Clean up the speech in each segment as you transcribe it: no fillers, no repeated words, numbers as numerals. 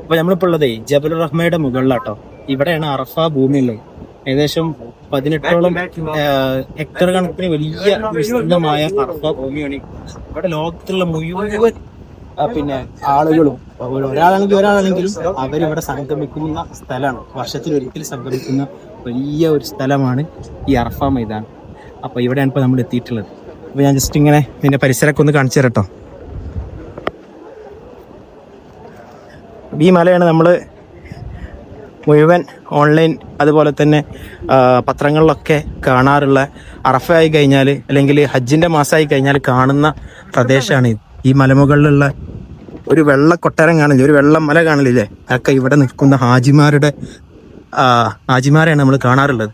അപ്പൊ നമ്മളിപ്പോ ഉള്ളതേ ജബലുർ റഹ്മയുടെ മുകളിലാട്ടോ. ഇവിടെയാണ് അറഫ ഭൂമിയുള്ളത്. ഏകദേശം 18ഓളം ഹെക്ടർ കണക്കിന് വലിയ വിസ്തൃതമായ അറഫ ഭൂമിയാണ്. ഇവിടെ ലോകത്തുള്ള മുഴുവൻ പിന്നെ ആളുകളും ഒരാളാണെങ്കിലും അവരിവിടെ സംഗമിക്കുന്ന സ്ഥലമാണ്. വർഷത്തിൽ ഒരിക്കൽ സംഗമിക്കുന്ന വലിയ ഒരു സ്ഥലമാണ് ഈ അറഫ മൈതാനം. അപ്പൊ ഇവിടെയാണ് ഇപ്പൊ നമ്മൾ എത്തിയിട്ടുള്ളത്. അപ്പൊ ഞാൻ ജസ്റ്റ് ഇങ്ങനെ ഇതിന്റെ പരിസരമൊക്കെ ഒന്ന് കാണിച്ചു തരട്ടോ. ഈ മലയാണ് നമ്മൾ മുഴുവൻ ഓൺലൈൻ അതുപോലെ തന്നെ പത്രങ്ങളിലൊക്കെ കാണാറുള്ള. അറഫ ആയി കഴിഞ്ഞാൽ അല്ലെങ്കിൽ ഹജ്ജിൻ്റെ മാസമായി കഴിഞ്ഞാൽ കാണുന്ന പ്രദേശമാണ് ഈ മലമുകളിലുള്ള ഒരു വെള്ള കൊട്ടാരം കാണില്ലേ, ഒരു വെള്ള മല കാണില്ലേ, അതൊക്കെ ഇവിടെ നിൽക്കുന്ന ഹാജിമാരെയാണ് നമ്മൾ കാണാറുള്ളത്.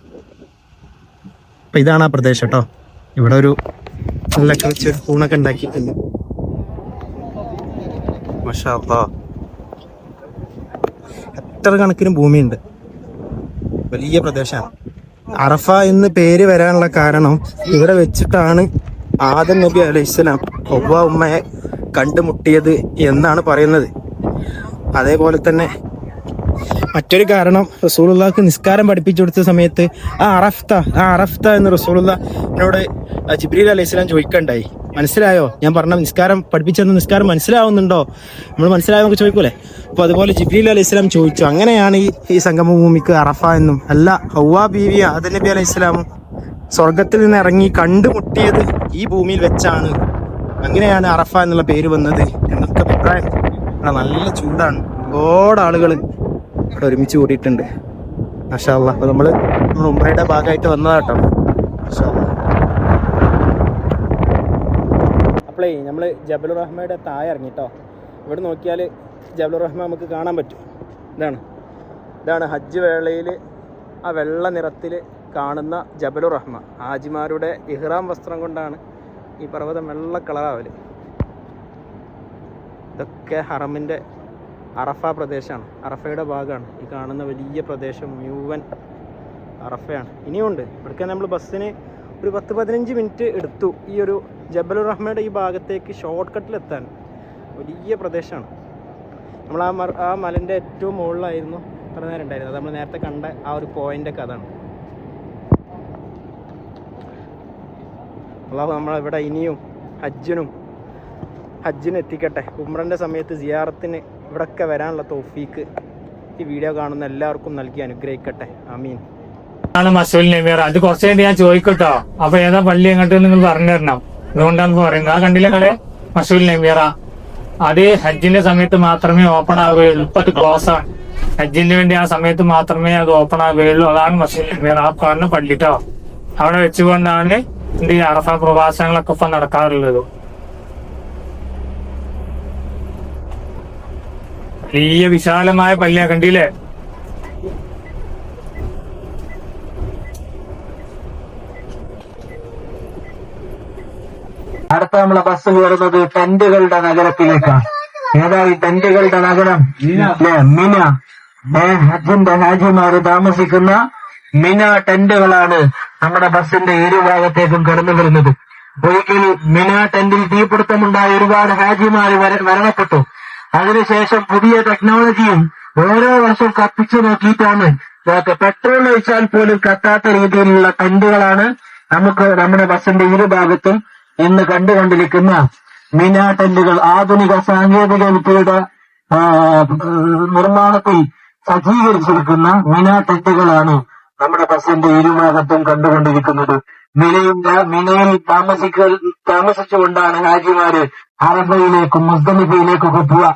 അപ്പം ഇതാണ് ആ പ്രദേശം കേട്ടോ. ഇവിടെ ഒരു നല്ല ചെറു കൂണൊക്കെ ഉണ്ടാക്കിയിട്ടുണ്ട്. മാഷാ അല്ലാഹ്, ഹെക്ടർ കണക്കിന് ഭൂമിയുണ്ട്, വലിയ പ്രദേശമാണ്. അറഫ എന്ന് പേര് വരാനുള്ള കാരണം ഇവിടെ വെച്ചിട്ടാണ് ആദം നബി അലൈഹിസ്സലാം ഹവ്വ ഉമ്മയെ കണ്ടുമുട്ടിയത് എന്നാണ് പറയുന്നത്. അതേപോലെ തന്നെ മറ്റൊരു കാരണം റസൂലുള്ളാഹിക്ക് നിസ്കാരം പഠിപ്പിച്ചു കൊടുത്ത സമയത്ത് ആ അറഫ്ത എന്ന് റസൂലുള്ളാഹിനോട് ജിബ്രീൽ അലൈഹിസ്സലാം ചോദിക്കണ്ടായി, മനസ്സിലായോ ഞാൻ പറഞ്ഞ നിസ്കാരം പഠിപ്പിച്ചെന്ന് നിസ്കാരം മനസ്സിലാവുന്നുണ്ടോ, നമ്മൾ മനസ്സിലായോ എന്നൊക്കെ ചോദിക്കൂലേ. അപ്പോൾ അതുപോലെ ജിബ്രീൽ അലൈഹിസ്സലാം ചോദിച്ചു. അങ്ങനെയാണ് ഈ സംഗമഭൂമിക്ക് അറഫ എന്നും. അല്ല, ഹവ്വ ബീവി ആദം നബി അലൈഹിസ്സലാമും സ്വർഗത്തിൽ നിന്ന് ഇറങ്ങി കണ്ടുമുട്ടിയത് ഈ ഭൂമിയിൽ വെച്ചാണ്. അങ്ങനെയാണ് അറഫ എന്നുള്ള പേര് വന്നത് എന്നൊക്കെ അഭിപ്രായം. ഇവിടെ നല്ല ചൂടാണ്, ഒരുപാട് ആളുകൾ ഇവിടെ ഒരുമിച്ച് കൂടിയിട്ടുണ്ട്. മാഷാ അല്ലാഹ്. അപ്പോൾ നമ്മൾ ഉംറയുടെ ഭാഗമായിട്ട് വന്നതാട്ടോ. മാഷാ അല്ലാഹ്. അപ്പോളേ നമ്മൾ ജബലുർ റഹ്മയുടെ താഴെ ഇറങ്ങിട്ടോ. ഇവിടെ നോക്കിയാൽ ജബലുർ റഹ്മ നമുക്ക് കാണാൻ പറ്റും. ഇതാണ് ഹജ്ജ് വേളയിൽ ആ വെള്ള നിറത്തിൽ കാണുന്ന ജബലുർ റഹ്മ. ഹാജിമാരുടെ ഇഹ്റാം വസ്ത്രം കൊണ്ടാണ് ഈ പർവ്വതം വെള്ള കളറാവല്. ഇതൊക്കെ ഹറമിൻ്റെ അറഫ പ്രദേശമാണ്, അറഫയുടെ ഭാഗമാണ്. ഈ കാണുന്ന വലിയ പ്രദേശം മുഴുവൻ അറഫയാണ്. ഇനിയുണ്ട്. ഇവിടേക്ക് നമ്മൾ ബസ്സിന് ഒരു 10-15 മിനിറ്റ് എടുത്തു ഈ ഒരു ജബലുർ റഹ്മയുടെ ഈ ഭാഗത്തേക്ക് ഷോർട്ട് കട്ടിലെത്താൻ. വലിയ പ്രദേശമാണ്. നമ്മൾ ആ മലൻ്റെ ഏറ്റവും മുകളിലായിരുന്നു ഇത്ര നേരം ഉണ്ടായിരുന്നത്. അത് നമ്മൾ നേരത്തെ കണ്ട ആ ഒരു പോയിൻ്റൊക്കെ അതാണ്. അല്ലാഹു നമ്മളിവിടെ ഇനിയും ഹജ്ജിന് എത്തിക്കട്ടെ. ഉംറൻ്റെ സമയത്ത് സിയാറത്തിന് ഇവിടെയൊക്കെ വരാനുള്ള തൗഫീക്ക് ഈ വീഡിയോ കാണുന്ന എല്ലാവർക്കും നൽകി അനുഗ്രഹിക്കട്ടെ. ആമീൻ. ആണ് മസൂൽ നബീർ. അത് കുറച്ച് കഴിഞ്ഞ് ഞാൻ ചോദിക്കട്ടോ. അപ്പൊ ഏതാ പള്ളി എങ്ങോട്ട് നിങ്ങൾ പറഞ്ഞു തരണം. അതുകൊണ്ടാണ് പറയുന്നത്. ആ കണ്ടില്ല നിങ്ങളെ മസൂൽ നബീറ. അത് ഹജ്ജിന്റെ സമയത്ത് മാത്രമേ ഓപ്പൺ ആവുകയുള്ളൂ. ഇപ്പൊ അത് ക്ലോസ് ആണ്. ഹജ്ജിന് വേണ്ടി ആ സമയത്ത് മാത്രമേ അത് ഓപ്പൺ ആവുകയുള്ളൂ. അതാണ് മസൂൽ നബീർ. ആ പറഞ്ഞ പള്ളിട്ടോ. അവിടെ വെച്ചുകൊണ്ടാണ് ഈ അറഫ പ്രവാസങ്ങളൊക്കെ ഇപ്പൊ നടക്കാറുള്ളത്. വലിയ വിശാലമായ പള്ളിയാ, കണ്ടില്ലേ? അടുത്ത നമ്മളെ ബസ് വരുന്നത് ടെന്റുകളുടെ നഗരത്തിലേക്കാണ്. ഏതാ ഈ ടെന്റുകളുടെ നഗരം? മിന. ഹജ്ജിന്റെ ഹാജിമാര് താമസിക്കുന്ന മിന ടെന്റുകളാണ് നമ്മുടെ ബസ്സിന്റെ ഇരുഭാഗത്തേക്കും കടന്നു വരുന്നത്. ഒരിക്കൽ മിന ടെന്റിൽ തീപിടുത്തമുണ്ടായ ഒരുപാട് ഹാജിമാര് മരണപ്പെട്ടു. അതിനുശേഷം പുതിയ ടെക്നോളജിയും ഓരോ വർഷം കത്തിച്ചു നോക്കിയിട്ടാണ് പെട്രോൾ ഒഴിച്ചാൽ പോലും കത്താത്ത രീതിയിലുള്ള ടെന്റുകളാണ് നമുക്ക് നമ്മുടെ ബസ്സിന്റെ ഇരുഭാഗത്തും ഇന്ന് കണ്ടുകൊണ്ടിരിക്കുന്ന മിന ടെന്റുകൾ. ആധുനിക സാങ്കേതിക വിദ്യയുടെ നിർമ്മാണത്തിൽ സജ്ജീകരിച്ചിരിക്കുന്ന മിന ടെന്റുകളാണ് നമ്മുടെ ബസ്സിന്റെ ഇരുഭാഗത്തും കണ്ടുകൊണ്ടിരിക്കുന്നത്. മിനയിൽ താമസിച്ചുകൊണ്ടാണ് ഹാജിമാര് അറഫയിലേക്കും മുസ്ദലിഫയിലേക്കൊക്കെ പോവുക.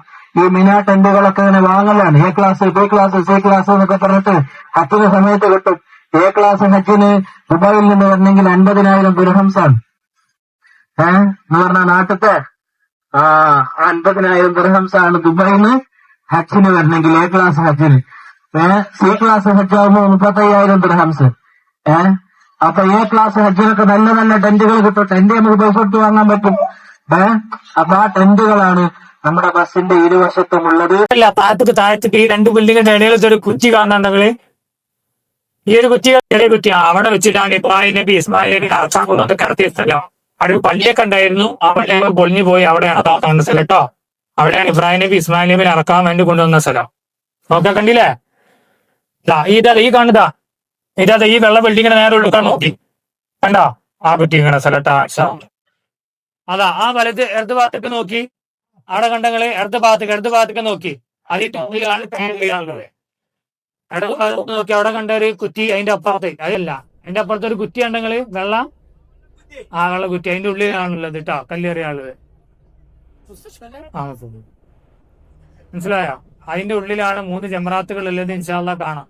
ഈ മിന ടെന്റുകളൊക്കെ ഇങ്ങനെ വാങ്ങലാണ്. A class, B class, C class എന്നൊക്കെ പറഞ്ഞിട്ട് ഹജ്ജിന് സമയത്ത് കിട്ടും. എ ക്ലാസ് ഹജ്ജിന് ദുബായിൽ നിന്ന് വരണമെങ്കിൽ 50,000 ദിർഹംസാണ്. എന്ന് പറഞ്ഞാൽ നാട്ടിലത്തെ 50,000 ദിർഹംസാണ് ദുബായിൽ നിന്ന് ഹജ്ജിന് വരണമെങ്കിൽ, എ ക്ലാസ് ഹജ്ജിന്. സി ക്ലാസ് ഹജ്ജ് ആകുമ്പോൾ 35,000 ദിർഹംസ്. അപ്പൊ എ ക്ലാസ് ഹജ്ജിനൊക്കെ നല്ല നല്ല ടെന്റുകൾ കിട്ടും. ടെന്റ് നമുക്ക് പൈസ കൊടുത്ത് വാങ്ങാൻ പറ്റും. അപ്പൊ ആ ടെന്റുകളാണ് നമ്മുടെ ബസ്സിന്റെ ഇരുവശത്തുമുള്ളത്. താഴത്തേക്ക് ഈ 2 ബിൽഡിങ്ങിന്റെ ഇടയിലത്തെ ഒരു കുറ്റി കാണുന്നുണ്ടെങ്കിൽ ഈ ഒരു ചെറിയ കുറ്റി അവിടെ വെച്ചിട്ടാണ് ഇബ്രാഹിം നബി ഇസ്മായിൽ നബി അറഫാക്ക് കടത്തിയ സ്ഥലം. അവിടെ ഒരു പള്ളിയൊക്കെ ഉണ്ടായിരുന്നു. ആ പള്ളിയൊക്കെ പൊളിഞ്ഞു പോയി. അവിടെയാണ് കാണുന്ന സ്ഥലം കേട്ടോ. അവിടെയാണ് ഇബ്രാഹിം നബി ഇസ്മായിൽ നബിനെ ഇറക്കാൻ വേണ്ടി കൊണ്ടുവന്ന സ്ഥലം. നോക്ക കണ്ടില്ലേ? ഈ കാണുതാ ഇതാ ഈ വെള്ള ബിൽഡിങ്ങിന്റെ നേരെ ഉള്ളിൽ നോക്കി കണ്ടോ ആ കുറ്റിങ്ങനെ സ്ഥലത്താ. അതാ ആ വലത് ഇടത് ഭാഗത്തേക്ക് നോക്കി, അവിടെ കണ്ടങ്ങള് ഇടത് ഭാഗത്തേക്ക് നോക്കി, അതിന്റെ ഉള്ളിലാണ് പേരുള്ളത്. ഇടത് ഭാഗത്ത് നോക്കി അവിടെ കണ്ട ഒരു കുറ്റി, അതിന്റെ അപ്പുറത്ത് അതല്ല, അതിന്റെ അപ്പുറത്ത് ഒരു കുറ്റി ഉണ്ടെങ്കില് വെള്ള കുറ്റി അതിന്റെ ഉള്ളിലാണുള്ളത് കേട്ടോ, കല്ലേറിയാളുള്ളത്. മനസ്സിലായോ? അതിന്റെ ഉള്ളിലാണ് 3 ജമറാത്തുകൾ ഉള്ളത്. ഇൻഷാ അല്ലാഹ് കാണാം.